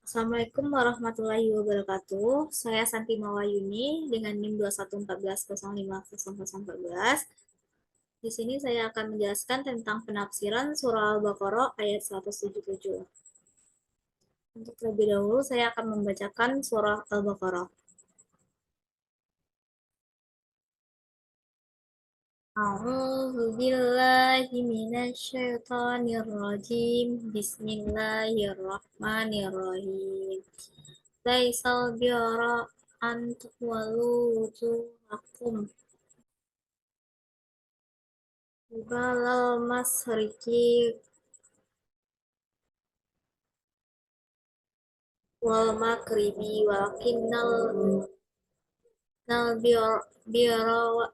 Assalamualaikum warahmatullahi wabarakatuh. Saya Santi Mawayuni dengan NIM 2114050014. Di sini saya akan menjelaskan tentang penafsiran surah Al-Baqarah ayat 177. Untuk terlebih dahulu saya akan membacakan surah Al-Baqarah. A'udzu billahi minasyaitonir rajim. Bismillahirrahmanirrahim. Laisal birra an tuwallu wujuhakum qibalal masyriqi wal maghribi walakinnal birra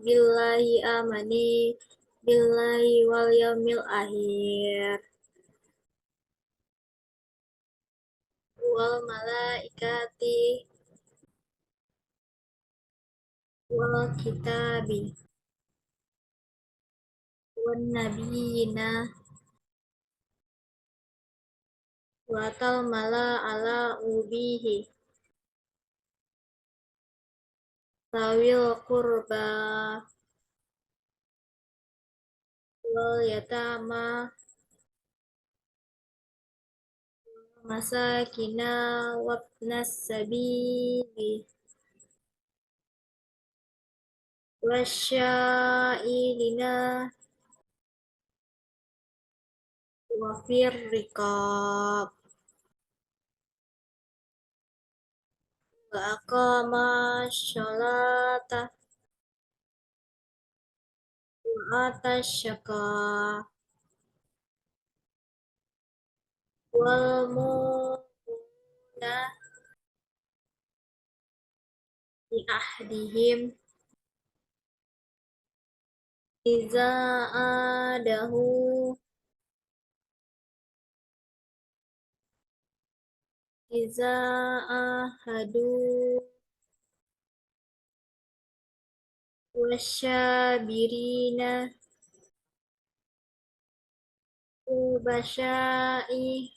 billahi amani billahi wal yaumil akhir wal malaikati wal kitabi wan nabiyina wa tal mala ala ubihi tawil qurba wal yatama masakina wabnas sabili wasyailina wafir rikab wa aqama sholata wa atasyaka wal muna bi ahdihim iza adahu iza ahadu wasyabirina ubasyai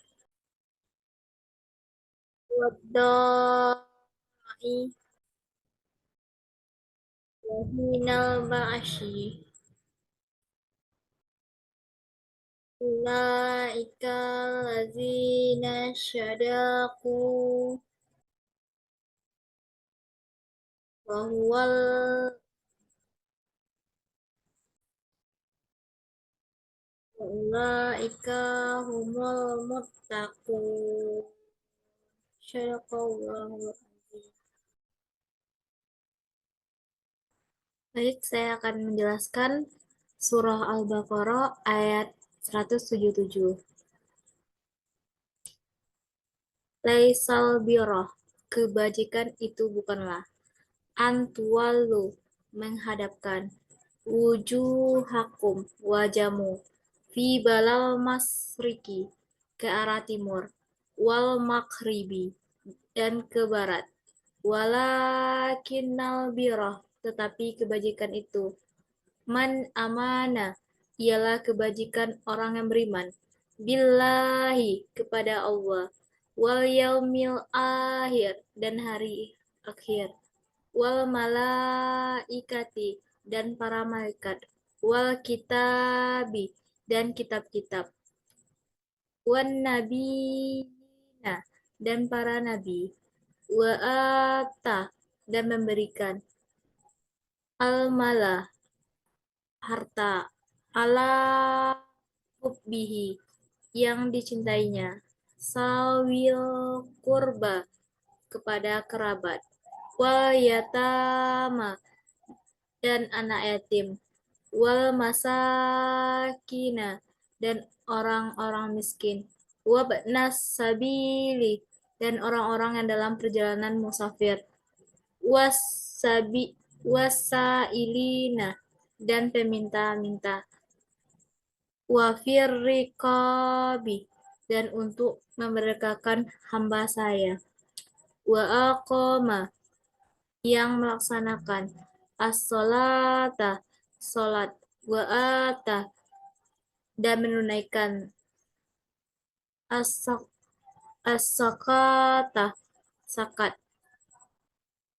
waddai wahinal ba'asyi ulaika lazina syadaku wa huwal wa ulaika humul muttaqun. Syadaqallahu azim. Baik, saya akan menjelaskan surah Al-Baqarah ayat 177. Laisal birrah, kebajikan itu bukanlah antuwalu, menghadapkan wujuhakum, wajahmu fi balal masriki, ke arah timur, wal maghribi, dan ke barat, walakinnal birrah, tetapi kebajikan itu man amana, ialah kebajikan orang yang beriman billahi, kepada Allah, wal yaumil akhir, dan hari akhir, wal malaikati, dan para malaikat, wal kitabi, dan kitab-kitab, wan nabiyina, dan para nabi, wa ata, dan memberikan, al mala, harta, ala hubbihi, yang dicintainya, sawil kurba, kepada kerabat, wal yatama, dan anak yatim, wal masakina, dan orang-orang miskin, wabnas sabili, dan orang-orang yang dalam perjalanan musafir, wasabi wasailina, dan peminta-minta, wafir riqabi, dan untuk memerdekakan hamba saya, wa aqama, yang melaksanakan as-salata, salat, wa ata, dan menunaikan as-sakata, sakat,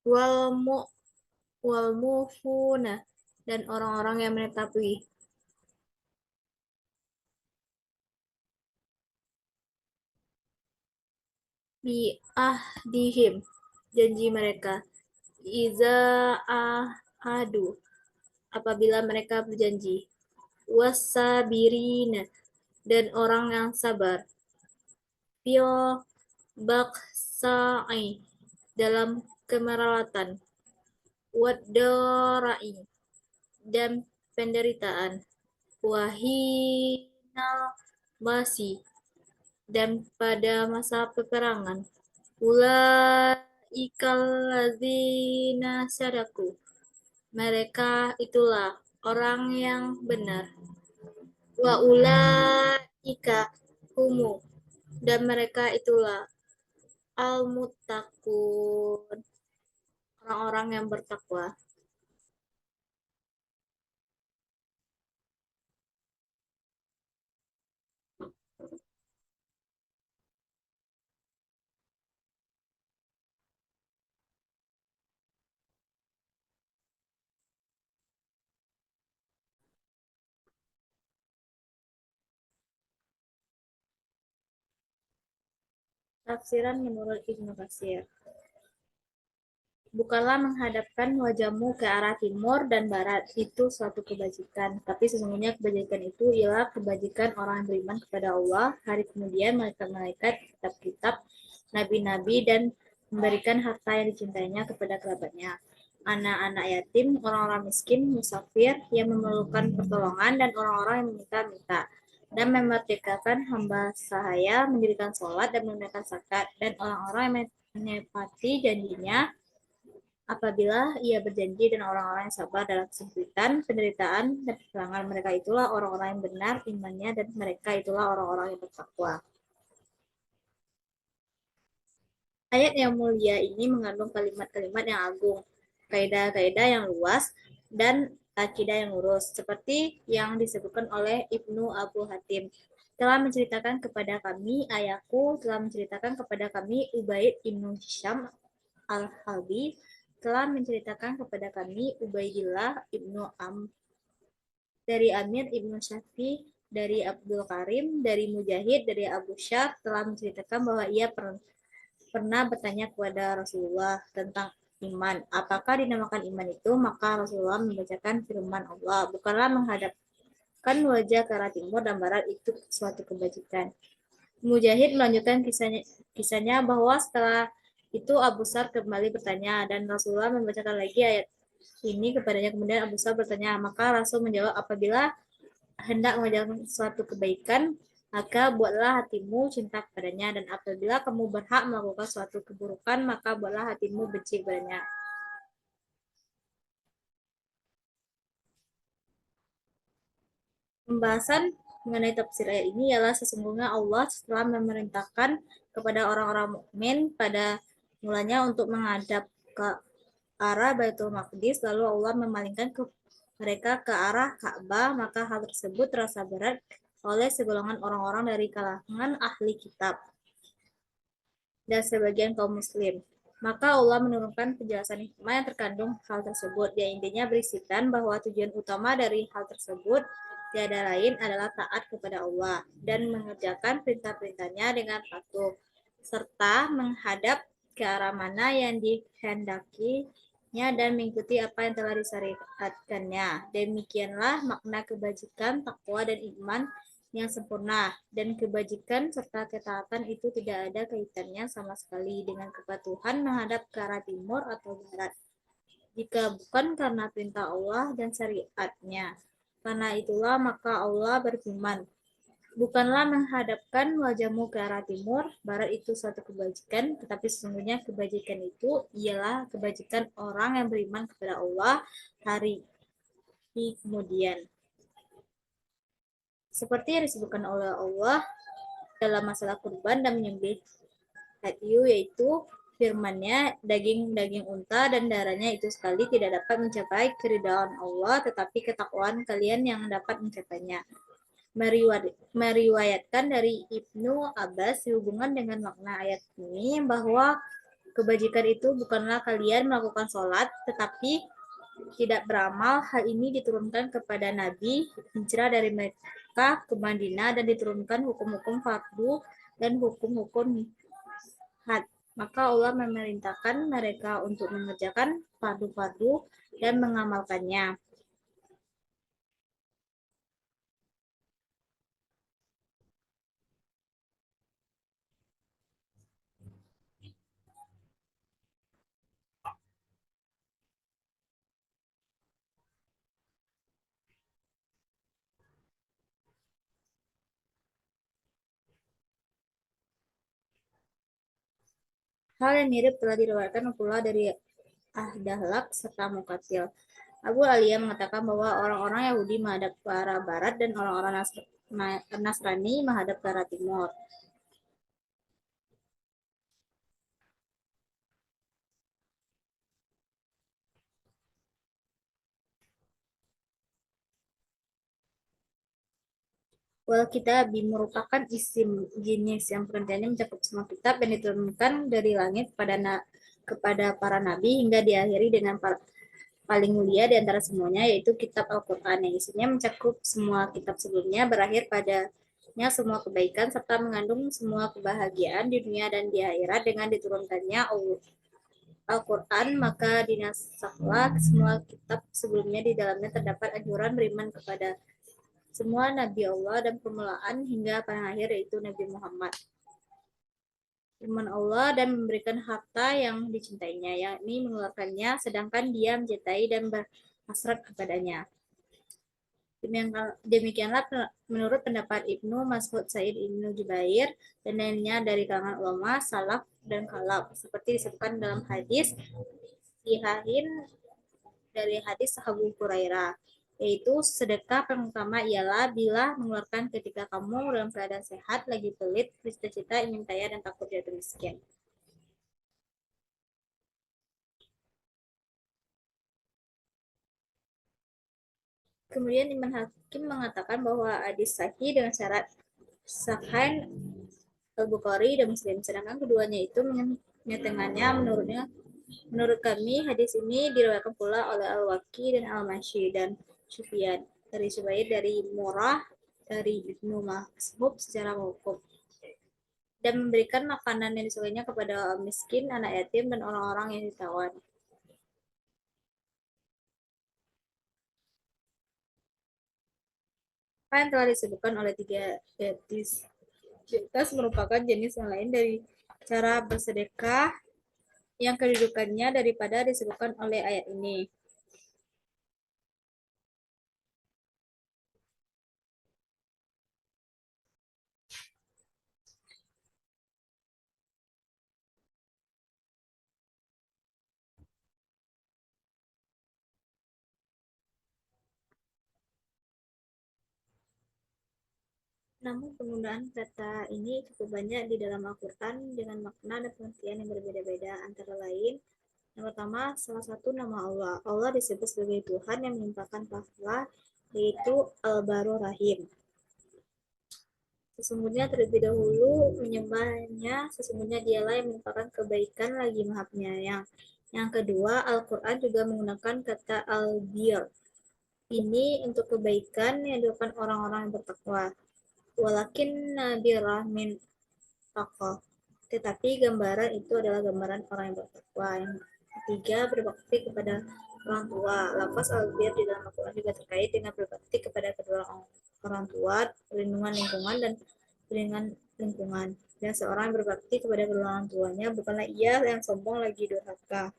wal mu wal mufuna, dan orang-orang yang menetapi bi ahdihim, janji mereka, iza ahadu, apabila mereka berjanji, wasabirina, dan orang yang sabar, fil baksa'i, dalam kemerawatan, wad-darai, dan penderitaan, wahinal basi, dan pada masa peperangan, ulaikal ladzina sadaku, mereka itulah orang yang benar, wa ulaika humu, dan mereka itulah al-muttaqun, orang-orang yang bertakwa. Tafsiran menurut Ibnu Katsir. Bukanlah menghadapkan wajahmu ke arah timur dan barat, itu suatu kebajikan. Tapi sesungguhnya kebajikan itu ialah kebajikan orang yang beriman kepada Allah, hari kemudian malaikat-malaikat, kitab-kitab, nabi-nabi, dan memberikan harta yang dicintainya kepada kerabatnya. Anak-anak yatim, orang-orang miskin, musafir, yang memerlukan pertolongan, dan orang-orang yang meminta-minta. Dan memerdekakan hamba sahaya, mendirikan sholat, dan menunaikan zakat. Dan orang-orang yang menepati janjinya, apabila ia berjanji, dan orang-orang yang sabar dalam kesempitan, penderitaan, dan peperangan, mereka itulah orang-orang yang benar imannya, dan mereka itulah orang-orang yang bertakwa. Ayat yang mulia ini mengandung kalimat-kalimat yang agung, kaidah-kaidah yang luas, dan akidah yang lurus, seperti yang disebutkan oleh Ibnu Abu Hatim. Telah menceritakan kepada kami, ayahku telah menceritakan kepada kami, Ubaid Ibnu Hisham Al-Halbi telah menceritakan kepada kami, Ubaidillah Ibnu dari Amir Ibnu Syafi, dari Abdul Karim, dari Mujahid, dari Abu Syar telah menceritakan bahwa ia pernah bertanya kepada Rasulullah tentang iman. Apakah dinamakan iman itu? Maka Rasulullah membacakan firman Allah, bukanlah menghadapkan wajah ke arah timur dan barat, itu suatu kebajikan. Mujahid melanjutkan kisahnya bahwa setelah itu Abu Sar kembali bertanya, dan Rasulullah membacakan lagi ayat ini kepadanya. Kemudian Abu Sar bertanya, maka Rasul menjawab, apabila hendak mengerjakan suatu kebaikan, maka buatlah hatimu cinta kepadanya, dan apabila kamu berhak melakukan suatu keburukan, maka buatlah hatimu benci kepadanya. Pembahasan mengenai tafsir ayat ini ialah sesungguhnya Allah setelah memerintahkan kepada orang-orang mukmin pada mulanya untuk menghadap ke arah Baitul Maqdis, lalu Allah memalingkan mereka ke arah Ka'bah, maka hal tersebut terasa berat oleh segolongan orang-orang dari kalangan ahli kitab dan sebagian kaum muslim. Maka Allah menurunkan penjelasan hikmah yang terkandung hal tersebut. Yang intinya berisikan bahwa tujuan utama dari hal tersebut tiada lain adalah taat kepada Allah dan mengerjakan perintah-perintahnya dengan patuh, serta menghadap ke arah mana yang dikehendakinya dan mengikuti apa yang telah disyariatkannya. Demikianlah makna kebajikan, takwa, dan iman yang sempurna, dan kebajikan serta ketaatan itu tidak ada kaitannya sama sekali dengan kepatuhan menghadap ke arah timur atau barat, jika bukan karena perintah Allah dan syariatnya. Karena itulah maka Allah berfirman, bukanlah menghadapkan wajahmu ke arah timur, barat itu suatu kebajikan, tetapi sesungguhnya kebajikan itu ialah kebajikan orang yang beriman kepada Allah hari kemudian. Seperti yang disebutkan oleh Allah dalam masalah kurban dan menyembelih hadyu, yaitu firman-Nya, daging-daging unta dan darahnya itu sekali tidak dapat mencapai keridhaan Allah, tetapi ketakwaan kalian yang dapat mencapainya. meriwayatkan dari Ibnu Abbas sehubungan dengan makna ayat ini bahwa kebajikan itu bukanlah kalian melakukan sholat, tetapi tidak beramal. Hal ini diturunkan kepada Nabi hijrah dari Mekah ke Madinah dan diturunkan hukum-hukum fardu dan hukum-hukum had. Maka Allah memerintahkan mereka untuk mengerjakan fardu-fardu dan mengamalkannya. Hal yang mirip telah diriwayatkan pula dari Ahdahlak serta Mukatil. Abu Alia mengatakan bahwa orang-orang Yahudi menghadap ke arah barat dan orang-orang Nasrani menghadap ke arah timur. Wal kitab merupakan isim jenis yang pengertiannya mencakup semua kitab yang diturunkan dari langit kepada para nabi hingga diakhiri dengan paling mulia di antara semuanya, yaitu kitab Al-Quran yang isinya mencakup semua kitab sebelumnya, berakhir padanya semua kebaikan serta mengandung semua kebahagiaan di dunia dan di akhirat. Dengan diturunkannya Al-Quran, maka dinasahlah semua kitab sebelumnya. Di dalamnya terdapat anjuran beriman kepada semua Nabi Allah dan permulaan hingga paling akhir, yaitu Nabi Muhammad. Firman Allah, dan memberikan harta yang dicintainya, yakni mengeluarkannya sedangkan dia mencintai dan berhasrat kepadanya. Demikianlah menurut pendapat Ibnu Mas'ud, Said Ibnu Jubair, dan lainnya dari kalangan ulama salaf dan khalaf, seperti disebutkan dalam hadis Sihahin dari hadis Abu Hurairah, yaitu sedekah yang utama ialah bila mengeluarkan ketika kamu dalam keadaan sehat, lagi pelit, bercita-cita ingin kaya dan takut jatuh miskin. Kemudian Imam Hakim mengatakan bahwa hadis sahih dengan syarat Sahih Al-Bukhari dan Muslim, sedangkan keduanya itu menyatakannya menurut kami hadis ini diriwayatkan pula oleh Al-Waqi dan Al-Mashi dan Sufyan dari Subair dari Murrah dari Ibnu Mas'ud secara hukum, dan memberikan makanan yang disukainya kepada miskin, anak yatim, dan orang-orang yang ditawan. Apa yang telah disebutkan oleh tiga etis Jelas merupakan jenis yang lain dari cara bersedekah yang kedudukannya daripada disebutkan oleh ayat ini. Namun penggunaan kata ini cukup banyak di dalam Al-Quran dengan makna dan pengertian yang berbeda-beda, antara lain yang pertama, salah satu nama Allah. Allah disebut sebagai Tuhan yang menimpakan pahala, yaitu Al-Baru Rahim. Sesungguhnya terlebih dahulu menyembahnya, sesungguhnya dialah yang menimpakan kebaikan lagi maha penyayang. Yang kedua, Al-Quran juga menggunakan kata Al-Bir. Ini untuk kebaikan yang dilakukan orang-orang yang bertakwa. Walakin nabirah min taqwa. Tetapi gambaran itu adalah gambaran orang yang bertakwa. Yang ketiga, berbakti kepada orang tua. Lafaz al-bir di dalam Al-Quran juga terkait dengan berbakti kepada kedua orang tua, perlindungan lingkungan, dan perlindungan lingkungan. Dan seorang berbakti kepada kedua orang tuanya bukanlah ia yang sombong lagi durhaka.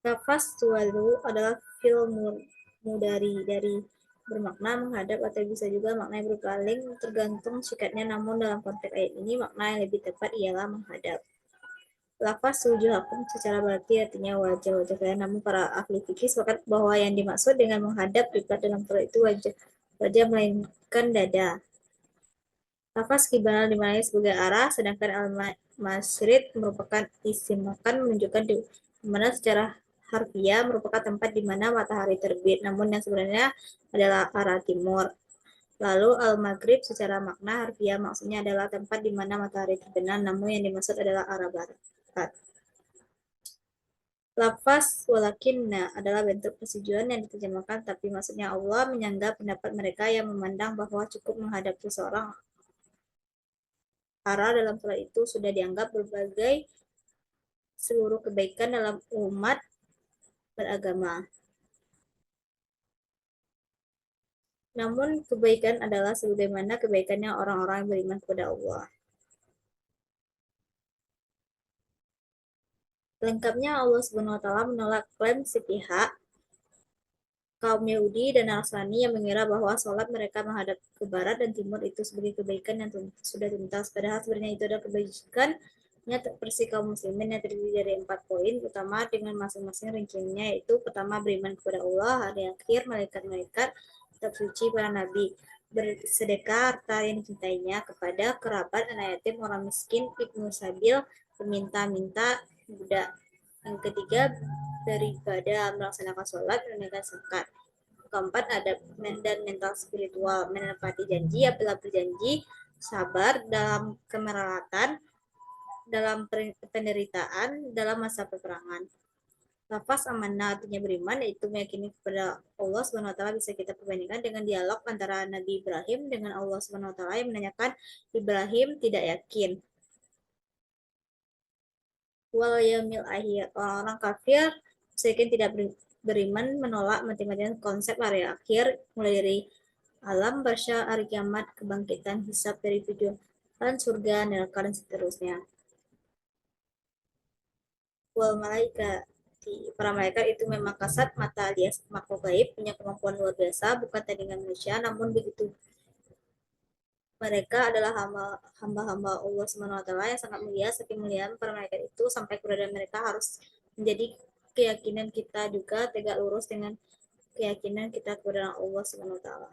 Lafaz tuwalu adalah fil dari bermakna menghadap atau bisa juga makna berpaling, tergantung sikatnya. Namun dalam konteks ayat ini makna yang lebih tepat ialah menghadap. Lafaz wujuhakum secara berarti artinya wajah-wajah kalian, namun para ahli fikih sepakat bahwa yang dimaksud dengan menghadap kiblat dalam Quran itu wajah melainkan dada. Lafaz kiblat dimaknai sebagai arah, sedangkan al-masyrid merupakan isim makan, menunjukkan di mana secara harfiah merupakan tempat di mana matahari terbit, namun yang sebenarnya adalah arah timur. Lalu al-maghrib secara makna harfiah maksudnya adalah tempat di mana matahari terbenam, namun yang dimaksud adalah arah barat. Lafaz walakinna adalah bentuk persetujuan yang diterjemahkan, tapi maksudnya Allah menyanggah pendapat mereka yang memandang bahwa cukup menghadap seseorang arah dalam surat itu sudah dianggap berbagai seluruh kebaikan dalam umat beragama. Namun kebaikan adalah sebagaimana kebaikannya orang-orang yang beriman kepada Allah. Lengkapnya Allah Subhanahu wa taala menolak klaim sepihak kaum Yahudi dan Nasrani yang mengira bahwa sholat mereka menghadap ke barat dan timur itu sebagai kebaikan yang sudah tuntas. Padahal sebenarnya itu adalah kebaikan yang terpersi kaum muslimin yang terdiri dari 4 poin utama dengan masing-masing rinciannya, yaitu pertama beriman kepada Allah, hari akhir, malaikat-malaikat, kitab suci, para nabi, bersedekah harta yang dicintainya kepada kerabat, anak yatim, orang miskin, ibnu sabil, peminta-minta, budak. Yang ketiga, daripada melaksanakan sholat, menunaikan zakat. Keempat, ada dan mental spiritual, menepati janji apabila berjanji, sabar dalam kemeralatan, dalam penderitaan, dalam masa peperangan. Lafaz amanah artinya beriman, yaitu meyakini kepada Allah Subhanahu wa taala bisa kita perbandingkan dengan dialog antara Nabi Ibrahim dengan Allah Subhanahu wa taala yang menanyakan Ibrahim tidak yakin. Wal yaumil akhir, orang-orang kafir mungkin tidak beriman, menolak mati-matian konsep hari akhir, mulai dari alam barsya, hari kiamat, kebangkitan, hisab dari tujuan surga, neraka, dan seterusnya. Wal malaikat, para malaikat itu memang kasat mata alias makhluk gaib, punya kemampuan luar biasa, bukan tandingan manusia, namun begitu mereka adalah hamba-hamba Allah Subhanahu wa taala yang sangat mulia, saking mulia para malaikat itu sampai keberadaan mereka harus menjadi keyakinan kita juga, tegak lurus dengan keyakinan kita kepada Allah Subhanahu wa taala.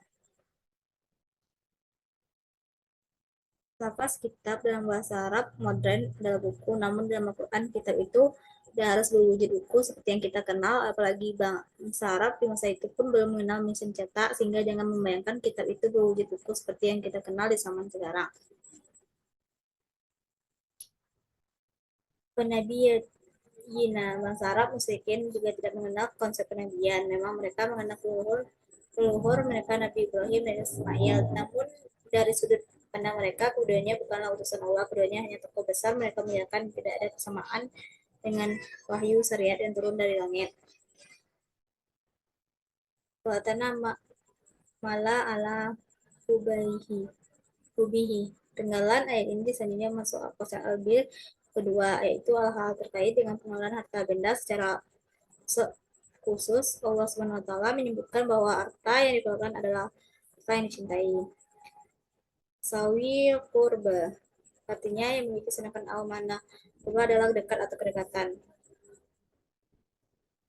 Lafaz kitab dalam bahasa Arab modern adalah buku, namun dalam Al-Quran kitab itu tidak harus berwujud buku seperti yang kita kenal, apalagi bangsa Arab di masa itu pun belum mengenal mesin cetak, sehingga jangan membayangkan kitab itu berwujud buku seperti yang kita kenal di zaman sekarang. Penabiyyina, bangsa Arab musyrikin juga tidak mengenal konsep penabian. Memang mereka mengenal leluhur mereka Nabi Ibrahim dan Ismail. Namun dari sudut pandang mereka, keduanya bukanlah utusan Allah, keduanya hanya tokoh besar. Mereka menyatakan tidak ada kesamaan dengan wahyu syariat yang turun dari langit. Watana mala ala hubihi. Tenggalan ayat ini selanjutnya masuk kosa albir kedua, yaitu hal-hal terkait dengan pengelolaan harta benda secara khusus. Allah Subhanahu wa taala menyebutkan bahwa harta yang dikeluarkan adalah harta yang dicintai. Sawi kurba artinya yang memiliki, sedangkan al-mana kurba adalah dekat atau kedekatan.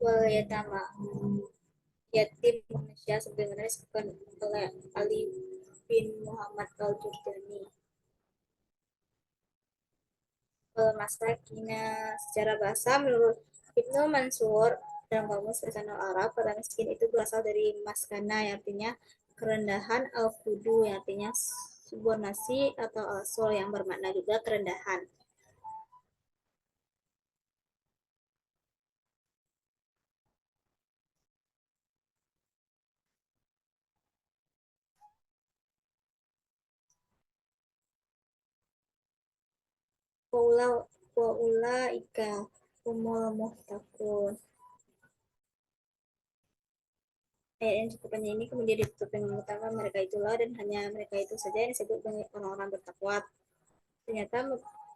Wal yatama, yatim manusia, sebagaimana disebutkan oleh Ali bin Muhammad al-Jurdani. Wal masakina, secara bahasa menurut Ibnu Mansur dalam kamus Lisanul Arab, kata miskin itu berasal dari maskana yang artinya kerendahan, al-fudu yang artinya subordinasi, atau al-sol yang bermakna juga kerendahan. Wa ulaika humul muhtaqun. Ayat yang cukup panjang ini kemudian ditutup dengan mengatakan mereka itulah dan hanya mereka itu saja yang disebut orang-orang bertakwa. Ternyata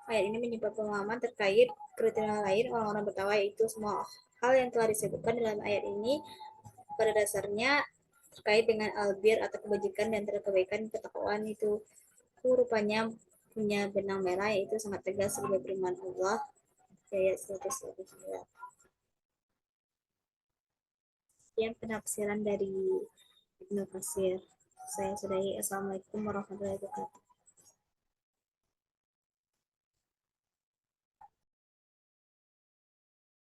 ayat ini menyebabkan pemahaman terkait kriteria lain orang-orang bertakwa, yaitu semua hal yang telah disebutkan dalam ayat ini pada dasarnya terkait dengan albir atau kebajikan, dan kebaikan ketakwaan itu rupanya punya benang merah, yaitu sangat tegas sebagai firman Allah ayat 129. Sekian penafsiran dari Ibnu Katsir. Saya sudahi. Assalamualaikum warahmatullahi wabarakatuh.